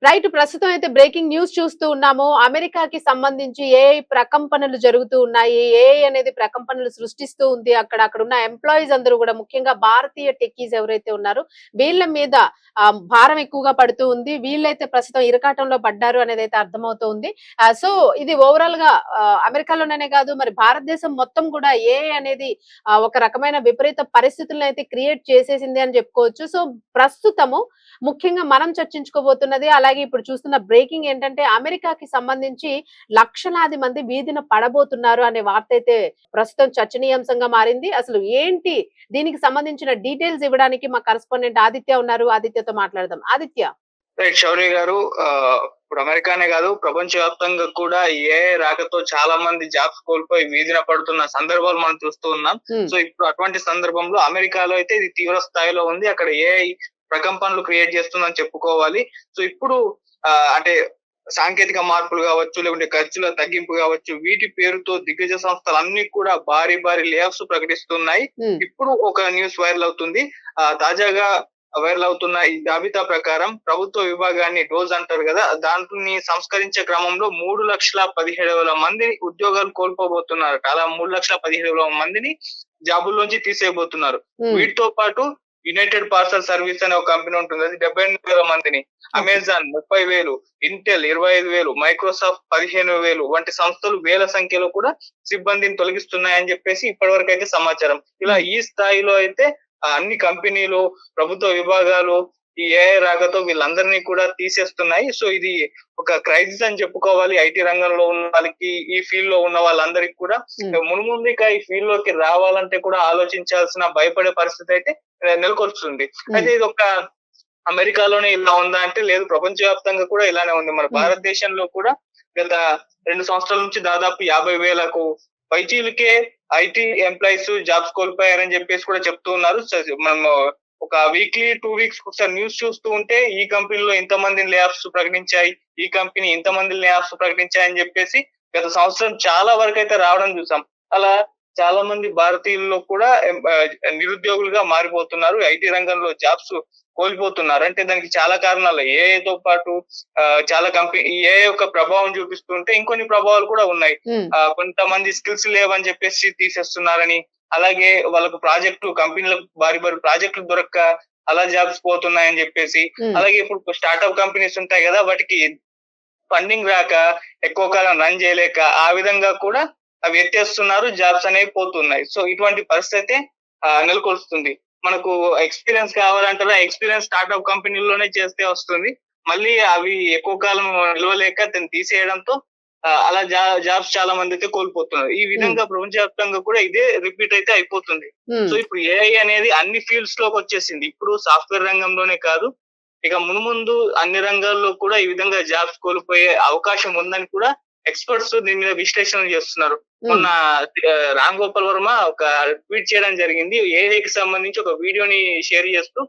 Right. ప్రస్తుతం అయితే breaking news చూస్తూ ఉన్నాము. అమెరికాకి సంబంధించి ఏఐ ప్రకంపనలు జరుగుతూ ఉన్నాయి. ఏఐ అనేది ప్రకంపనలు సృష్టిస్తూ ఉంది. అక్కడున్న ఎంప్లాయీస్ అందరూ గూడా ముఖ్యంగా భారతీయ టెక్కీస్ ఎవరైతే ఉన్నారో వీళ్ళ మీద భారం ఎక్కువగా పడుతూ ఉంది. వీళ్ళైతే ప్రస్తుతం ఇరకాటంలో పడ్డారు అనేదైతే అర్థమవుతూ ఉంది. సో, ఇది ఓవరాల్‌గా అమెరికాలోనే కాదు మరి భారతదేశం మొత్తం కూడా ఏఐ అనేది ఒక రకమైన విపరీత పరిస్థితులనైతే క్రియేట్ చేసేసింది అని చెప్పుకోవచ్చు. సో, ప్రస్తుతము ముఖ్యంగా మనం చర్చించుకోబోతున్నది అలాగే ఇప్పుడు చూస్తున్న బ్రేకింగ్ ఏంటంటే అమెరికాకి సంబంధించి లక్షలాది మంది వీధిన పడబోతున్నారు అనే వార్త అయితే ప్రస్తుతం చర్చనీయాంశంగా మారింది. అసలు ఏంటి దీనికి సంబంధించిన డీటెయిల్స్ ఇవ్వడానికి మా కరెస్పాండెంట్ ఆదిత్య ఉన్నారు. ఆదిత్యతో మాట్లాడదాం. ఆదిత్య. రైట్ శౌర్య గారు. ఇప్పుడు అమెరికానే కాదు ప్రపంచవ్యాప్తంగా కూడా ఏఐ రాకతో చాలా మంది జాబ్స్ కోల్పోయి వీధిన పడుతున్న సందర్భాలు మనం చూస్తూ ఉన్నాం. సో ఇప్పుడు అటువంటి సందర్భంలో అమెరికాలో అయితే ఇది తీవ్ర స్థాయిలో ఉంది. అక్కడ ఏఐ ప్రకంపనలు క్రియేట్ చేస్తుందని చెప్పుకోవాలి. సో ఇప్పుడు అంటే సాంకేతిక మార్పులు కావచ్చు, లేకుంటే ఖర్చుల తగ్గింపు కావచ్చు, వీటి పేరుతో దిగ్గజ సంస్థలన్నీ కూడా భారీ లే ఆఫ్స్ ప్రకటిస్తున్నాయి. ఇప్పుడు ఒక న్యూస్ వైరల్ అవుతుంది. తాజాగా వైరల్ అవుతున్న ఈ జాబితా ప్రకారం ప్రభుత్వ విభాగాన్ని డోజ్ అంటారు కదా, దాంట్ని సంస్కరించే క్రమంలో 3,17,000 మంది ఉద్యోగాలు కోల్పోబోతున్నారు. అలా 3,17,000 మందిని జాబుల్లోంచి తీసేయబోతున్నారు. వీటితో పాటు యునైటెడ్ పార్సల్ సర్వీస్ అనే ఒక కంపెనీ ఉంటుంది, అది 78,000 మందిని, అమెజాన్ 30,000, ఇంటెల్ 25,000, మైక్రోసాఫ్ట్ 15,000 వంటి సంస్థలు వేల సంఖ్యలో కూడా సిబ్బందిని తొలగిస్తున్నాయని చెప్పేసి ఇప్పటి వరకు అయితే సమాచారం. ఇలా ఈ స్థాయిలో అయితే అన్ని కంపెనీలు, ప్రభుత్వ విభాగాలు ఈ ఏఐ రాకతో వీళ్ళందరినీ కూడా తీసేస్తున్నాయి. సో ఇది ఒక క్రైసిస్ అని చెప్పుకోవాలి. ఐటీ రంగంలో ఉన్న వాళ్ళకి, ఈ ఫీల్డ్ లో ఉన్న వాళ్ళందరికీ కూడా మున్ముందుగా ఈ ఫీల్డ్ లోకి రావాలంటే కూడా ఆలోచించాల్సిన, భయపడే పరిస్థితి అయితే నెలకొస్తుంది. అయితే ఇది ఒక అమెరికాలోనే ఇలా ఉందా అంటే లేదు, ప్రపంచవ్యాప్తంగా కూడా ఇలానే ఉంది. మన భారతదేశంలో కూడా గత 2 సంవత్సరాల నుంచి దాదాపు 50,000కు పైచీలకే ఐటీ ఎంప్లాయీస్ జాబ్స్ కోల్పోయారని చెప్పేసి కూడా చెప్తూ ఉన్నారు. మనము ఒక వీక్లీ 2 వీక్స్ ఒకసారి న్యూస్ చూస్తూ ఉంటే ఈ కంపెనీలో ఇంతమందిని లే ఆఫ్స్ ప్రకటించాయి, ఈ కంపెనీ ఇంతమంది లే ఆఫ్స్ ప్రకటించాయి అని చెప్పేసి గత సంవత్సరం చాలా వరకు అయితే రావడం చూసాం. అలా చాలా మంది భారతీయుల్లో కూడా నిరుద్యోగులుగా మారిపోతున్నారు. ఐటీ రంగంలో జాబ్స్ కోల్పోతున్నారు. అంటే దానికి చాలా కారణాలు, ఏఐతో పాటు చాలా కంపెనీ ఏఐ యొక్క ప్రభావం చూపిస్తుంటే ఇంకొన్ని ప్రభావాలు కూడా ఉన్నాయి. కొంతమంది స్కిల్స్ లేవని చెప్పేసి తీసేస్తున్నారని, అలాగే వాళ్ళకు కంపెనీలకు భారీ ప్రాజెక్టులు దొరక్క అలా జాబ్స్ పోతున్నాయని చెప్పేసి, అలాగే ఇప్పుడు స్టార్ట్అప్ కంపెనీస్ ఉంటాయి కదా, వాటికి ఫండింగ్ రాక ఎక్కువ కాలం రన్ చేయలేక ఆ విధంగా కూడా అవి ఎత్తేస్తున్నారు, జాబ్స్ అనేవి పోతున్నాయి. సో ఇటువంటి పరిస్థితి నెలకొల్స్తుంది. మనకు ఎక్స్పీరియన్స్ కావాలంటారా, ఎక్స్పీరియన్స్ స్టార్ట్అప్ కంపెనీలోనే చేస్తే వస్తుంది. మళ్ళీ అవి ఎక్కువ కాలం నిలవలేక దాన్ని తీసేయడంతో అలా జాబ్స్ చాలా మంది అయితే కోల్పోతున్నారు. ఈ విధంగా ప్రపంచవ్యాప్తంగా కూడా ఇదే రిపీట్ అయితే అయిపోతుంది. సో ఇప్పుడు ఏఐ అనేది అన్ని ఫీల్డ్స్ లోకి వచ్చేసింది. ఇప్పుడు సాఫ్ట్వేర్ రంగంలోనే కాదు, ఇక మున్ముందు అన్ని రంగాల్లో కూడా ఈ విధంగా జాబ్స్ కోల్పోయే అవకాశం ఉందని కూడా ఎక్స్పర్ట్స్ దీని మీద విశ్లేషణ చేస్తున్నారు. మొన్న రామ్ గోపాల్ వర్మ ఒక ట్వీట్ చేయడం జరిగింది. ఏఐకి సంబంధించి ఒక వీడియోని షేర్ చేస్తూ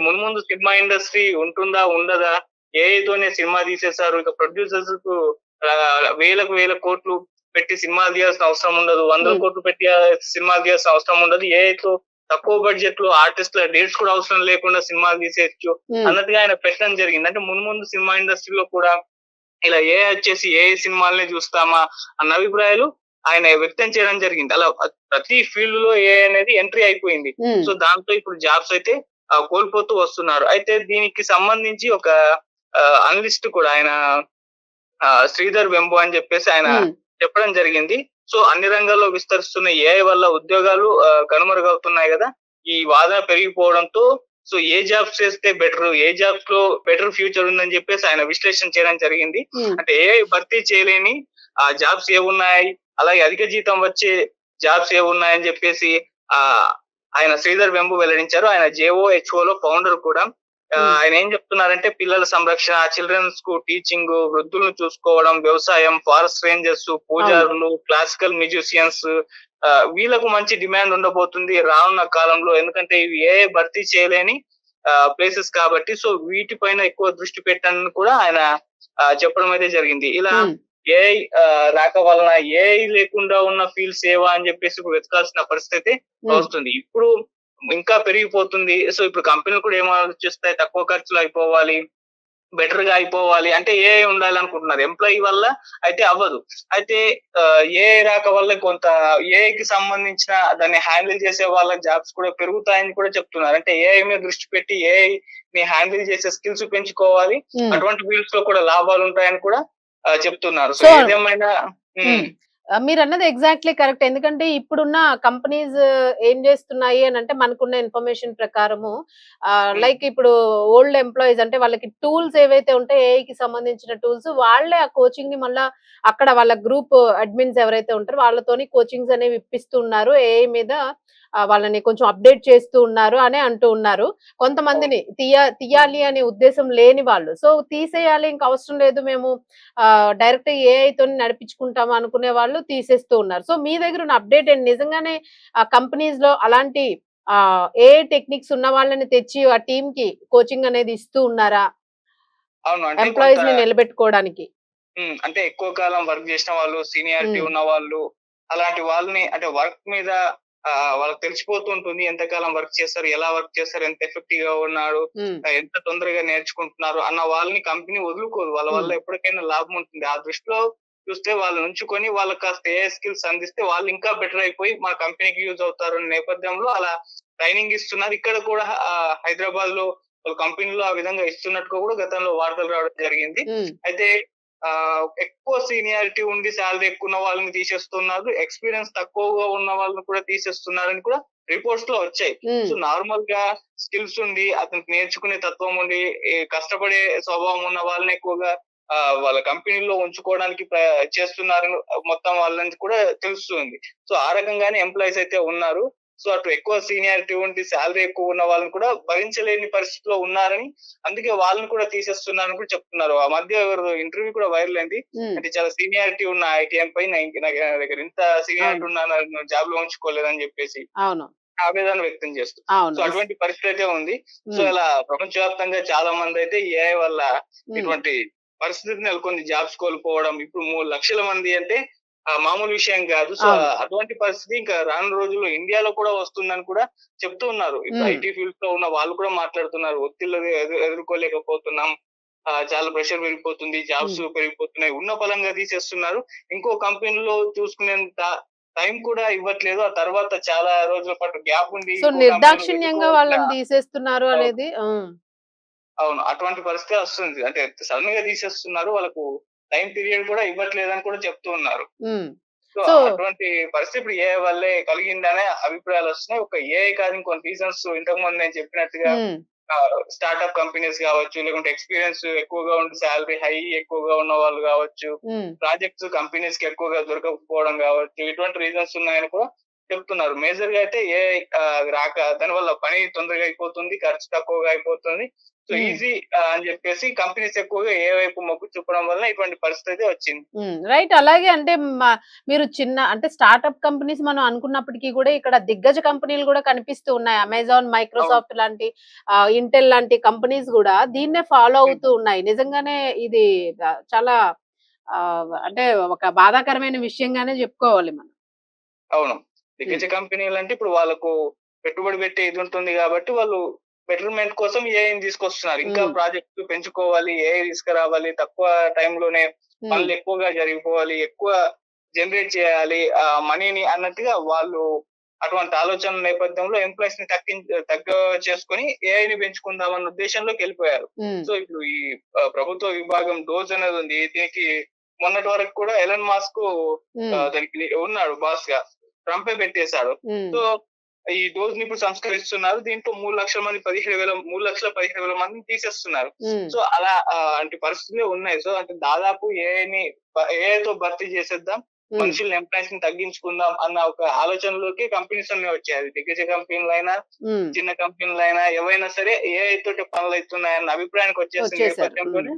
మున్ముందు సినిమా ఇండస్ట్రీ ఉంటుందా ఉండదా, ఏఐతోనే సినిమా తీసేశారు, ఇక ప్రొడ్యూసర్స్ కు వేల కోట్లు పెట్టి సినిమాలు తీయాల్సిన అవసరం ఉండదు, 100 కోట్లు పెట్టి సినిమాలు తీయాల్సిన అవసరం ఉండదు, ఏఐతో తక్కువ బడ్జెట్ లో ఆర్టిస్టుల డేట్స్ కూడా అవసరం లేకుండా సినిమాలు తీసేయచ్చు అన్నట్టుగా ఆయన పెట్టడం జరిగింది. అంటే మున్ముందు సినిమా ఇండస్ట్రీలో కూడా ఇలా ఏఐ వచ్చేసి ఏఐ సినిమాలనే చూస్తామా అన్న అభిప్రాయాలు ఆయన వ్యక్తం చేయడం జరిగింది. అలా ప్రతి ఫీల్డ్ లో ఏఐ అనేది ఎంట్రీ అయిపోయింది. సో దాంతో ఇప్పుడు జాబ్స్ అయితే కోల్పోతూ వస్తున్నారు. అయితే దీనికి సంబంధించి ఒక అనలిస్ట్ కూడా ఆయన శ్రీధర్ వెంబు అని చెప్పేసి ఆయన చెప్పడం జరిగింది. సో అన్ని రంగాల్లో విస్తరిస్తున్న ఏఐ వల్ల ఉద్యోగాలు కనుమరుగవుతున్నాయి కదా, ఈ వాదన పెరిగిపోవడంతో సో ఏ జాబ్స్ చేస్తే బెటర్, ఏ జాబ్స్ లో బెటర్ ఫ్యూచర్ ఉందని చెప్పేసి ఆయన విశ్లేషణ చేయడం జరిగింది. అంటే ఏఐ భర్తీ చేయలేని జాబ్స్ ఏమున్నాయి, అలాగే అధిక జీతం వచ్చే జాబ్స్ ఏమున్నాయని చెప్పేసి ఆయన శ్రీధర్ వెంబు వెల్లడించారు. ఆయన JOHO లో ఫౌండర్ కూడా. ఆయన ఏం చెప్తున్నారంటే పిల్లల సంరక్షణ, చిల్డ్రన్స్ కు టీచింగ్, వృద్ధులను చూసుకోవడం, వ్యవసాయం, ఫారెస్ట్ రేంజర్స్, పూజారులు, క్లాసికల్ మ్యూజిషియన్స్, వీళ్ళకు మంచి డిమాండ్ ఉండబోతుంది రానున్న కాలంలో. ఎందుకంటే ఇవి ఏ భర్తీ చేయలేని ప్లేసెస్ కాబట్టి, సో వీటిపైన ఎక్కువ దృష్టి పెట్టాలని కూడా ఆయన చెప్పడం అయితే జరిగింది. ఇలా ఏఐ రాక వలన ఏఐ లేకుండా ఉన్న ఫీల్డ్స్ ఏవా అని చెప్పేసి ఇప్పుడు వెతకాల్సిన పరిస్థితి వస్తుంది. ఇప్పుడు ఇంకా పెరిగిపోతుంది. సో ఇప్పుడు కంపెనీలు కూడా ఏం ఆలోచిస్తాయి, తక్కువ ఖర్చులో అయిపోవాలి, బెటర్ గా అయిపోవాలి అంటే ఏఐ ఉండాలి అనుకుంటున్నారు. ఎంప్లాయీ వల్ల అయితే అవ్వదు. అయితే ఏఐ రాక వల్ల కొంత ఏఐకి సంబంధించిన దాన్ని హ్యాండిల్ చేసే వాళ్ళ జాబ్స్ కూడా పెరుగుతాయని కూడా చెప్తున్నారు. అంటే ఏఐ మీద దృష్టి పెట్టి ఏఐ ని హ్యాండిల్ చేసే స్కిల్స్ పెంచుకోవాలి. అటువంటి ఫీల్డ్స్ లో కూడా లాభాలు ఉంటాయని కూడా చెప్తున్నారు. సో సో ఏదేమైనా మీరన్నది ఎగ్జాక్ట్లీ కరెక్ట్. ఎందుకంటే ఇప్పుడున్న కంపెనీస్ ఏం చేస్తున్నాయి అని అంటే మనకున్న ఇన్ఫర్మేషన్ ప్రకారము లైక్ ఇప్పుడు ఓల్డ్ ఎంప్లాయీస్ అంటే వాళ్ళకి టూల్స్ ఏవైతే ఉంటాయో ఏఐకి సంబంధించిన టూల్స్ వాళ్ళే ఆ కోచింగ్ ని మళ్ళా అక్కడ వాళ్ళ గ్రూప్ అడ్మిన్స్ ఎవరైతే ఉంటారో వాళ్ళతోని కోచింగ్స్ అనేవి ఇప్పిస్తున్నారు. ఏఐ మీద వాళ్ళని కొంచెం అప్డేట్ చేస్తూ ఉన్నారు అని అంటూ ఉన్నారు. కొంతమందిని తీయాలి అనే ఉద్దేశం లేని వాళ్ళు సో తీసేయాలి ఇంకా అవసరం లేదు మేము డైరెక్ట్ ఏఐ తోని నడిపించుకుంటాము అనుకునే వాళ్ళు తీసేస్తూ ఉన్నారు. సో మీ దగ్గర ఉన్న అప్డేట్ ఏంటి? నిజంగానే కంపెనీస్ లో అలాంటి ఏఐ టెక్నిక్స్ ఉన్న వాళ్ళని తెచ్చి ఆ టీమ్ కి కోచింగ్ అనేది ఇస్తూ ఉన్నారా అవును. అంటే ఎంప్లాయీస్ ని నిలబెట్టుకోవడానికి? అంటే ఎక్కువ కాలం వర్క్ చేసిన వాళ్ళు, సీనియారిటీ ఉన్న వాళ్ళు, అలాంటి వాళ్ళని అంటే వర్క్ మీద వాళ్ళకి తెలిసిపోతూ ఉంటుంది. ఎంతకాలం వర్క్ చేస్తారు, ఎలా వర్క్ చేస్తారు, ఎంత ఎఫెక్టివ్ గా ఉన్నారు, ఎంత తొందరగా నేర్చుకుంటున్నారు అన్న వాళ్ళని కంపెనీ వదులుకోదు. వాళ్ళ వల్ల ఎప్పటికైనా లాభం ఉంటుంది. ఆ దృష్టిలో చూస్తే వాళ్ళు ఉంచుకొని వాళ్ళకి కాస్త ఏ స్కిల్స్ అందిస్తే వాళ్ళు ఇంకా బెటర్ అయిపోయి మా కంపెనీకి యూజ్ అవుతారు అనే నేపథ్యంలో అలా ట్రైనింగ్ ఇస్తున్నారు. ఇక్కడ కూడా హైదరాబాద్ లో వాళ్ళ కంపెనీలో ఆ విధంగా ఇస్తున్నట్టుగా కూడా గతంలో వార్తలు రావడం జరిగింది. అయితే ఎక్కువ సీనియారిటీ ఉండి శాలరీ ఎక్కువ ఉన్న వాళ్ళని తీసేస్తున్నారు, ఎక్స్పీరియన్స్ తక్కువగా ఉన్న వాళ్ళని కూడా తీసేస్తున్నారని కూడా రిపోర్ట్స్ లో వచ్చాయి. సో నార్మల్ గా స్కిల్స్ ఉండి అతనికి నేర్చుకునే తత్వం ఉండి కష్టపడే స్వభావం ఉన్న వాళ్ళని ఎక్కువగా వాళ్ళ కంపెనీలో ఉంచుకోవడానికి చేస్తున్నారని మొత్తం వాళ్ళని కూడా తెలుస్తుంది. సో ఆ రకంగానే ఎంప్లాయీస్ అయితే ఉన్నారు. సో అటు ఎక్కువ సీనియారిటీ ఉండి శాలరీ ఎక్కువ ఉన్న వాళ్ళని కూడా భరించలేని పరిస్థితిలో ఉన్నారని, అందుకే వాళ్ళని కూడా తీసేస్తున్నారని కూడా చెప్తున్నారు. ఆ మధ్య ఇంటర్వ్యూ కూడా వైరల్ అయింది. అంటే చాలా సీనియారిటీ ఉన్న ఐటీఎం పై నా దగ్గర ఇంత సీనియారిటీ ఉన్నా జాబ్ లో ఉంచుకోలేదని చెప్పేసి ఆవేదన వ్యక్తం చేస్తూ సో అటువంటి పరిస్థితి అయితే ఉంది. సో ఇలా ప్రపంచవ్యాప్తంగా చాలా మంది అయితే ఏఐ వల్ల ఇటువంటి పరిస్థితి నెలకొంది. జాబ్స్ కోల్పోవడం ఇప్పుడు 3 లక్షల మంది అంటే మామూలు విషయం కాదు. సో అటువంటి పరిస్థితి ఇంకా రానున్న రోజుల్లో ఇండియాలో కూడా వస్తుందని కూడా చెప్తూ ఉన్నారు. ఇప్పుడు ఐటీ ఫీల్డ్ లో ఉన్న వాళ్ళు కూడా మాట్లాడుతున్నారు. ఒత్తిళ్లు ఎదుర్కోలేకపోతున్నాం, చాలా ప్రెషర్ పెరిగిపోతుంది, జాబ్స్ పెరిగిపోతున్నాయి, ఉన్న పలంగా తీసేస్తున్నారు, ఇంకో కంపెనీలో చూసుకునేంత టైం కూడా ఇవ్వట్లేదు. ఆ తర్వాత చాలా రోజుల పాటు గ్యాప్ ఉండి నిర్దాక్షిణ్యంగా వాళ్ళని తీసేస్తున్నారు అనేది. అవును, అటువంటి పరిస్థితి వస్తుంది. అంటే సడన్ గా తీసేస్తున్నారు, వాళ్ళకు టైం పీరియడ్ కూడా ఇవ్వట్లేదని కూడా చెప్తూ ఉన్నారు. సో అటువంటి పరిస్థితి ఇప్పుడు ఏఐ వల్లే కలిగిందనే అభిప్రాయాలు వస్తున్నాయి. ఒక ఏఐ కాదు, ఇంకొన్ని రీజన్స్ ఇంతకు ముందు నేను చెప్పినట్టుగా స్టార్ట్అప్ కంపెనీస్ కావచ్చు, లేకుంటే ఎక్స్పీరియన్స్ ఎక్కువగా ఉండి శాలరీ హై ఎక్కువగా ఉన్న వాళ్ళు కావచ్చు, ప్రాజెక్ట్స్ కంపెనీస్ కి ఎక్కువగా దొరకకపోవడం కావచ్చు, ఇటువంటి రీజన్స్ ఉన్నాయని కూడా చెప్తున్నారు. మేజర్ గా అయితే ఏ రాక దానివల్ల పని తొందరగా అయిపోతుంది, ఖర్చు తక్కువగా అయిపోతుంది, సో ఈజీ అని చెప్పేసి కంపెనీస్ ఎక్కువగా ఏ వైపు మొగ్గు చూపడం వల్ల ఇటువంటి పరిస్థితి వచ్చింది. రైట్. అలాగే అంటే మీరు చిన్న అంటే స్టార్ట్అప్ కంపెనీస్ మనం అనుకున్నప్పటికీ కూడా ఇక్కడ దిగ్గజ కంపెనీలు కూడా కనిపిస్తూ ఉన్నాయి. అమెజాన్, మైక్రోసాఫ్ట్ లాంటి, ఇంటెల్ లాంటి కంపెనీస్ కూడా దీన్నే ఫాలో అవుతూ ఉన్నాయి. నిజంగానే ఇది చాలా అంటే ఒక బాధాకరమైన విషయంగానే చెప్పుకోవాలి మనం. అవును, దిగ్గజ కంపెనీలు అంటే ఇప్పుడు వాళ్ళకు పెట్టుబడి పెట్టే ఇది ఉంటుంది కాబట్టి వాళ్ళు బెటర్మెంట్ కోసం ఏఐని తీసుకొస్తున్నారు. ఇంకా ప్రాజెక్టు పెంచుకోవాలి, ఏఐ తీసుకురావాలి, తక్కువ టైంలోనే పనులు ఎక్కువగా జరిగిపోవాలి, ఎక్కువ జనరేట్ చేయాలి మనీని అన్నట్టుగా వాళ్ళు అటువంటి ఆలోచన నేపథ్యంలో ఎంప్లాయీస్ ని తగ్గ చేసుకుని ఏఐని పెంచుకుందాం అన్న ఉద్దేశంలోకి వెళ్ళిపోయారు. సో ఇప్పుడు ఈ ప్రభుత్వ విభాగం డోజ్ అనేది ఉంది, దీనికి మొన్నటి వరకు కూడా ఎలన్ మాస్క్ దానికి ఉన్నాడు బాస్ గా, ట్రంపే పెట్టేశాడు. సో ఈ డోజ్ ని ఇప్పుడు సంస్కరిస్తున్నారు. దీంట్లో 3,17,000 మందిని తీసేస్తున్నారు. సో అలా అంటే పరిస్థితులే ఉన్నాయి. సో అంటే దాదాపు ఏఐతో భర్తీ చేసేద్దాం, మనుషుల్ని ఎంప్లాయీస్ ని తగ్గించుకుందాం అన్న ఒక ఆలోచనలోకి కంపెనీస్ అన్ని వచ్చాయి. దిగ్గజ కంపెనీలైనా చిన్న కంపెనీలైనా ఏవైనా సరే ఏఐ తోటి పనులు అవుతున్నాయన్న అభిప్రాయానికి వచ్చేసిన నేపథ్యంలోనే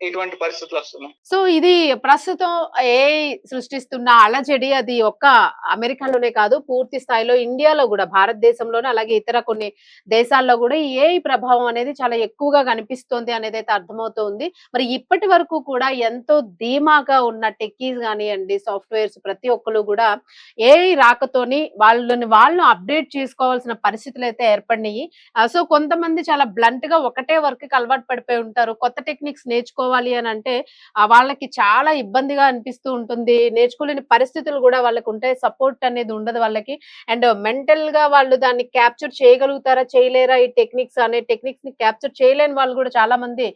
ఇటువంటి పరిస్థితులు వస్తున్నాయి. సో ఇది ప్రస్తుతం ఏఐ సృష్టిస్తున్న అలజడి అది ఒక్క అమెరికాలోనే కాదు, పూర్తి స్థాయిలో ఇండియాలో గూడా, భారతదేశంలోనే అలాగే ఇతర కొన్ని దేశాల్లో గూడా ఈ ఏఐ ప్రభావం అనేది చాలా ఎక్కువగా కనిపిస్తోంది అనేదైతే అర్థమవుతోంది. మరి ఇప్పటి వరకు కూడా ఎంతో ధీమాగా ఉన్న టెక్కీస్ గానియండి, సాఫ్ట్‌వేర్స్ ప్రతి ఒక్కళ్ళు గూడా ఏఐ రాకతోని వాళ్ళు అప్‌డేట్ చేసుకోవాల్సిన పరిస్థితులైతే ఏర్పడినియి. సో కొంతమంది చాలా బ్లంట్‌గా ఒకటే వర్క్‌కి అలవాటు పడిపోయి ఉంటారు. కొత్త టెక్నిక్స్ నేర్చుకోవాలి అనంటే వాళ్ళకి చాలా ఇబ్బందిగా అనిపిస్తూ ఉంటుంది. నేర్చుకోలేని పరిస్థితులు గూడా వాళ్ళకుంటాయి. సపోర్ట్ అనేది ఉండదు వాళ్ళకి. అండ్ మెంటల్‌గా వాళ్ళు దాన్ని క్యాప్చర్ చేయగలుగుతారా? చేయలేరా? ఈ టెక్నిక్స్‌ని క్యాప్చర్ చేయలేని వాళ్ళు గూడా చాలా మంది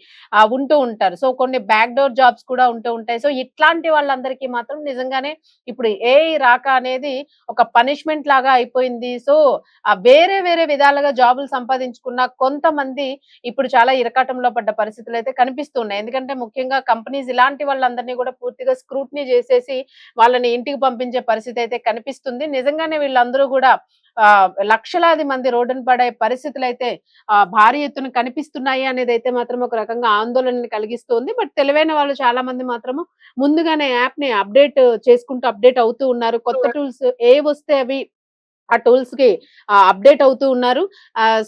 ఉంటూ ఉంటారు. సో కొన్ని బ్యాక్ డోర్ జాబ్స్ కూడా ఉంటూ ఉంటాయి. సో ఇట్లాంటి వాళ్ళందరికీ మాత్రం నిజంగానే ఇప్పుడు ఏఐ రాక అనేది ఒక పనిష్మెంట్ లాగా అయిపోయింది. సో వేరే వేరే విధాలుగా జాబులు సంపాదించుకున్న కొంతమంది ఇప్పుడు చాలా ఇరకాటంలో పడ్డ పరిస్థితులైతే కనిపిస్తున్నాయి. ఎందుకంటే ముఖ్యంగా కంపెనీస్ ఇలాంటి వాళ్ళందరినీ కూడా పూర్తిగా స్క్రూటినీ చేసేసి వాళ్ళని ఇంటికి పంపించే పరిస్థితి అయితే కనిపిస్తుంది. నిజంగానే వీళ్ళందరూ కూడా లక్షలాది మంది రోడ్డున పడే పరిస్థితులైతే భారీ ఎత్తున కనిపిస్తున్నాయి అనేదైతే మాత్రం ఒక రకంగా ఆందోళనని కలిగిస్తుంది. బట్ తెలివైన వాళ్ళు చాలా మంది మాత్రము ముందుగానే యాప్‌ని అప్డేట్ అవుతూ ఉన్నారు. కొత్త టూల్స్ ఏవొస్తే అవి ఆ టూల్స్‌కి అప్‌డేట్ అవుతూ ఉన్నారు.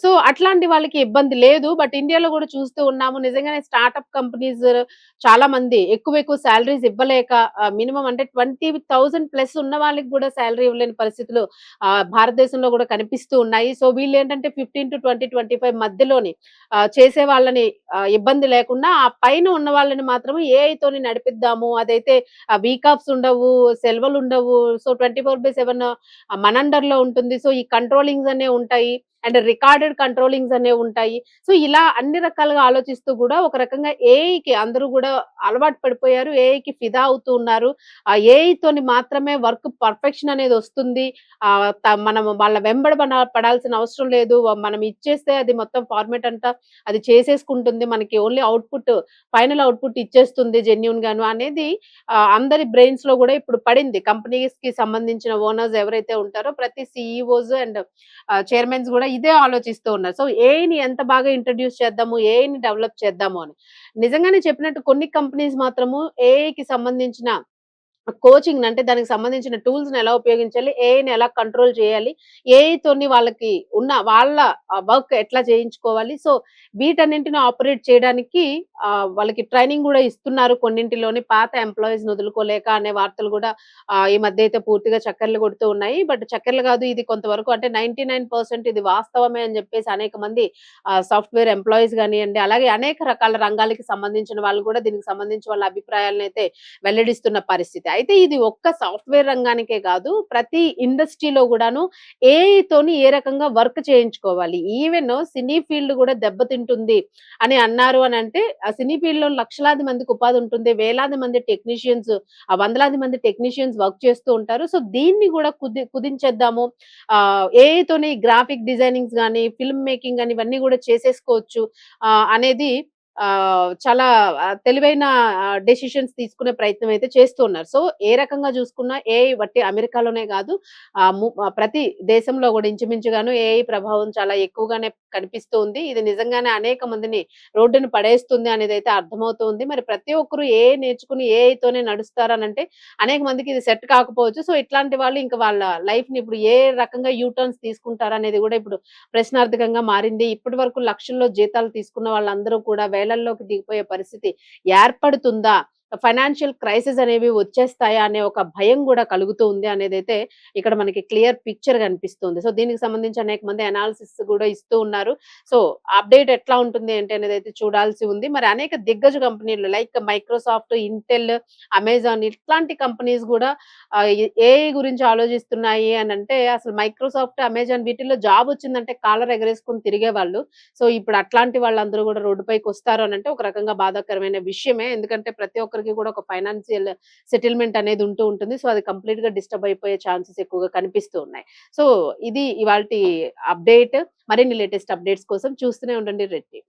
సో అట్లాంటి వాళ్ళకి ఇబ్బంది లేదు. బట్ ఇండియాలో గూడా చూస్తూ ఉన్నాము. నిజంగానే స్టార్టప్ కంపెనీస్ చాలా మంది ఎక్కువ సాలరీస్ ఇవ్వలేక మినిమమ్ అంటే 20,000 ప్లస్ ఉన్న వాళ్ళకి గూడా సాలరీ ఇవ్వలేని పరిస్థితులు భారతదేశంలో గూడా కనిపిస్తూ ఉన్నాయి. సో వీళ్ళేంటంటే 15-25 మధ్యలోని చేసే వాళ్ళని ఇబ్బంది లేకుండా ఆ పైన ఉన్న వాళ్ళని మాత్రం ఏఐతోని నడిపిద్దాము. అదైతే వీక్ ఆఫ్స్ ఉండవు, సెలవులుండవు. సో 24/7 మన అండర్‌లో ఉంటుంది. సో ఈ కంట్రోలింగ్స్ అనేవి ఉంటాయి. అండ్ రికార్డెడ్ కంట్రోలింగ్స్ అనేవి ఉంటాయి. సో ఇలా అన్ని రకాలుగా ఆలోచిస్తూ గూడా ఒక రకంగా ఏఐకి అందరూ గూడా అలవాటు పడిపోయారు. ఏఐకి ఫిదా అవుతూ ఉన్నారు. ఆ ఏఐతోని మాత్రమే వర్క్ పర్ఫెక్షన్ అనేది వస్తుంది. మనం వాళ్ళ పడాల్సిన అవసరం లేదు. మనం ఇచ్చేస్తే అది మొత్తం ఫార్మాట్ అంతా అది చేసేసుకుంటుంది. మనకి ఓన్లీ ఫైనల్ అవుట్‌పుట్ ఇచ్చేస్తుంది జెన్యూన్‌గాను అనేది అందరి బ్రెయిన్స్‌లో గూడా ఇప్పుడు పడింది. కంపెనీస్‌కి సంబంధించిన ఓనర్స్ ఎవరైతే ఉంటారో ప్రతి సీఈఓస్ అండ్ చైర్మన్స్ గూడా ఇదే ఆలోచిస్తూ ఉన్నారు. సో ఏఐని ఎంత బాగా ఇంట్రొడ్యూస్ చేద్దాము, ఏఐని డెవలప్ చేద్దాము అని. నిజంగానే చెప్పినట్టు కొన్ని కంపెనీస్ మాత్రము ఏఐకి సంబంధించిన కోచింగ్ అంటే దానికి సంబంధించిన టూల్స్‌ని ఎలా ఉపయోగించాలి? ఏఐని ఎలా కంట్రోల్ చేయాలి? ఏఐతోని వాళ్ళ వర్క్ ఎట్లా చేయించుకోవాలి? సో, వీటన్నింటిని ఆపరేట్ చేయడానికి వాళ్ళకి ట్రైనింగ్ గూడా ఇస్తున్నారు కొన్నింటిలోని. పాత ఎంప్లాయీస్‌ని వదులుకోలేక అనే వార్తలు గూడా ఈ మధ్య అయితే పూర్తిగా చక్కర్లు కొడుతూ ఉన్నాయి. బట్ చక్కర్లు కాదు, ఇది కొంతవరకు అంటే 99% ఇది వాస్తవమే అని జెప్పేసి అనేక మంది సాఫ్ట్‌వేర్ ఎంప్లాయీస్ గానియండి, అలాగే అనేక రకాల రంగాలకి సంబంధించిన వాళ్ళు గూడా దీనికి సంబంధించి వాళ్ళ అభిప్రాయాలనైతే వెల్లడిస్తున్న పరిస్థితి. అయితే ఇది ఒక్క సాఫ్ట్‌వేర్ రంగానికే కాదు, ప్రతి ఇండస్ట్రీలో గూడాను ఏఐతోని ఏ రకంగా వర్క్ చేయించుకోవాలి. ఈవెన్ సినీ ఫీల్డ్ గూడా దెబ్బతింటుంది అని అన్నారు అనంటే, ఆ సినీ ఫీల్డ్‌లో లక్షలాది మందికి ఉపాధి ఉంటుంది. వేలాది మంది టెక్నీషియన్స్, వందలాది మంది టెక్నీషియన్స్ వర్క్ చేస్తూ ఉంటారు. సో, దీన్ని గూడా కుదించేద్దాము. ఏఐతోని గ్రాఫిక్ డిజైనింగ్స్ గాని, ఫిల్మ్ మేకింగ్ గాని ఇవన్నీ గూడా చేసేసుకోవచ్చు అనేది చాలా తెలివైన డెసిషన్స్ తీసుకునే ప్రయత్నం అయితే చేస్తూ ఉన్నారు. సో, ఏ రకంగా చూసుకున్నా ఏఐ వట్టి అమెరికాలోనే గాదు, ప్రతి దేశంలో గూడా ఇంచుమించుగాను ఏఐ ప్రభావం చాలా ఎక్కువగానే కనిపిస్తూ ఉంది. ఇది నిజంగానే అనేక మందిని రోడ్డున పడేస్తుంది అనేదైతే అర్థమవుతుంది. మరి ప్రతి ఒక్కరు ఏఐ నేర్చుకుని ఏఐతోనే నడుస్తారనంటే అనేక మందికి ఇది సెట్ కాకపోవచ్చు. సో, ఇట్లాంటి వాళ్ళు ఇంకా వాళ్ళ లైఫ్‌ని ఇప్పుడు ఏ రకంగా యూ టర్న్స్ తీసుకుంటారనేది గూడా ఇప్పుడు ప్రశ్నార్థకంగా మారింది. ఇప్పటి వరకు లక్షల్లో జీతాలు తీసుకున్న వాళ్ళందరూ కూడా వేలల్లోకి దిగిపోయే పరిస్థితి ఏర్పడుతుందా? ఫైనాన్షియల్ క్రైసిస్ అనేవి వచ్చేస్తాయా అనే ఒక భయం గూడా కలుగుతూ ఉంది అనేదైతే ఇక్కడ మనకి క్లియర్ పిక్చర్ కనిపిస్తుంది. సో, దీనికి సంబంధించి అనేక మంది అనాలిసిస్ గూడా ఇస్తూ ఉన్నారు. సో, అప్‌డేట్ ఎట్లా ఉంటుంది ఏంటి అనేదైతే చూడాల్సి ఉంది. మరి అనేక దిగ్గజ కంపెనీలు లైక్ మైక్రోసాఫ్ట్, ఇంటెల్, అమెజాన్ ఇట్లాంటి కంపెనీస్ గూడా ఏఐ గురించి ఆలోచిస్తున్నాయి అనంటే, అసలు మైక్రోసాఫ్ట్, అమెజాన్ వీటిల్లో జాబ్ వచ్చిందంటే కాలర్ ఎగరేసుకొని తిరిగేవాళ్ళు. సో, ఇప్పుడు అట్లాంటి వాళ్ళందరూ గూడా రోడ్డుపైకొస్తారు అనంటే ఒక రకంగా బాధాకరమైన విషయమే. ఎందుకంటే ప్రతి ఒక్కరికి కూడా ఒక ఫైనాన్షియల్ సెటిల్‌మెంట్ అనేది ఉంటూ ఉంటుంది. సో, అది కంప్లీట్‌గా డిస్టర్బ్ అయిపోయే ఛాన్సెస్ ఎక్కువగా కనిపిస్తూ ఉన్నాయి. సో, ఇది ఇవాల్టి అప్డేట్. మరిన్ని లేటెస్ట్ అప్డేట్స్ కోసం చూస్తూనే ఉండండి రెడ్ టీవీ.